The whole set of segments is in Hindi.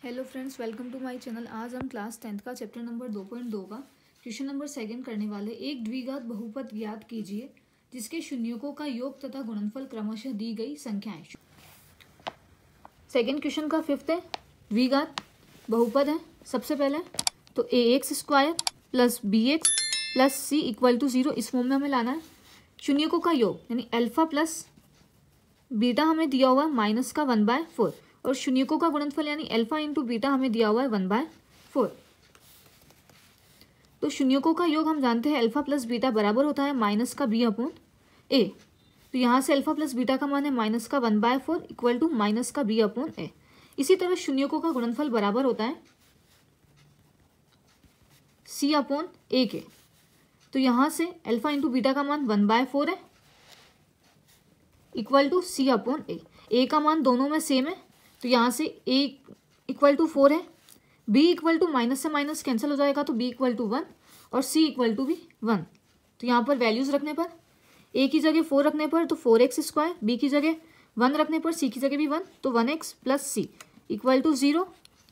Hello friends, welcome to my channel. आज हम क्लास 10th का चैप्टर नंबर 2.2 का क्वेश्चन नंबर 2 करने वाले। एक द्विघात बहुपद ज्ञात कीजिए जिसके शून्यकों का योग तथा गुणनफल क्रमशः दी गई संख्याएं। सेकेंड क्वेश्चन का फिफ्थ है, द्विघात बहुपद है। सबसे पहले तो ax² plus bx plus c equal to 0 इस फॉर्म में हमें लाना है। शून्यकों का योग यानी अल्फा प्लस बीटा हमें दिया हुआ है माइनस का 1/4 और शून्यकों का गुणनफल यानी अल्फा इंटू बीटा हमें दिया हुआ है 1/4। तो शून्यकों का योग हम जानते हैं अल्फा प्लस बीटा बराबर होता है माइनस का b अपॉन a। तो यहाँ से अल्फा प्लस बीटा का मान है माइनस का 1/4 इक्वल टू माइनस का b अपॉन a। इसी तरह शून्यकों का गुणनफल बराबर होता है c अपॉन a के। तो यहाँ से अल्फा इंटू बीटा का मान 1/4 है equal to c upon a का मान दोनों में सेम है। तो यहाँ से a इक्वल टू 4 है, b इक्वल टू माइनस से माइनस कैंसिल हो जाएगा तो b इक्वल टू 1 और c इक्वल टू भी 1। तो यहाँ पर वैल्यूज रखने पर a की जगह 4 रखने पर तो 4x², b की जगह 1 रखने पर c की जगह भी 1 तो 1x plus c equal to 0।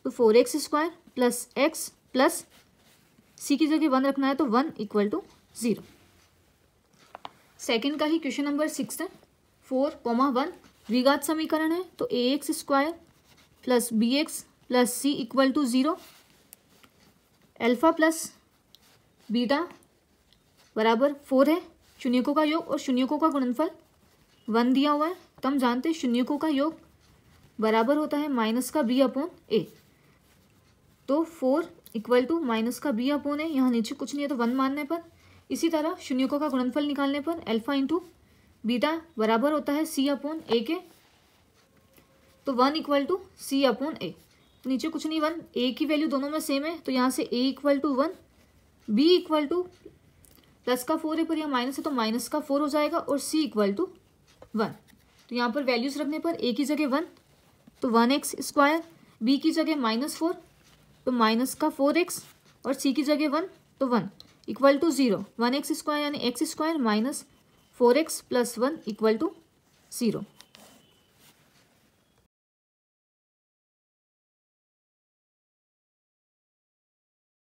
तो 4x² plus x plus c की जगह 1 रखना है तो 1 इक्वल टू 0। सेकेंड का ही क्वेश्चन नंबर 6 है। 4,1 द्विघात समीकरण है। तो ax² plus bx plus c equal to 0, alpha plus beta बराबर 4 है, शून्यकों का योग और शून्यकों का गुणनफल 1 दिया हुआ है। तो हम जानते हैं शून्यकों का योग बराबर होता है माइनस का b अपॉन a। तो 4 इक्वल टू माइनस का b अपॉन a, यहाँ नीचे कुछ नहीं है तो 1 मानने पर। इसी तरह शून्यकों का गुणनफल निकालने पर अल्फा इंटू बीटा बराबर होता है c अपॉन a के। तो 1 equal to c upon a, तो नीचे कुछ नहीं 1, a की वैल्यू दोनों में सेम है तो यहाँ से a equal to 1, b equal to plus का 4 है पर यहाँ माइनस है तो माइनस का 4 हो जाएगा और c इक्वल टू 1। तो यहाँ पर वैल्यूज रखने पर a की जगह 1 तो 1x², b की जगह -4 तो माइनस का 4x और c की जगह 1 तो 1 इक्वल टू 0। 1x² यानी x² minus 4x plus 1 equal to 0।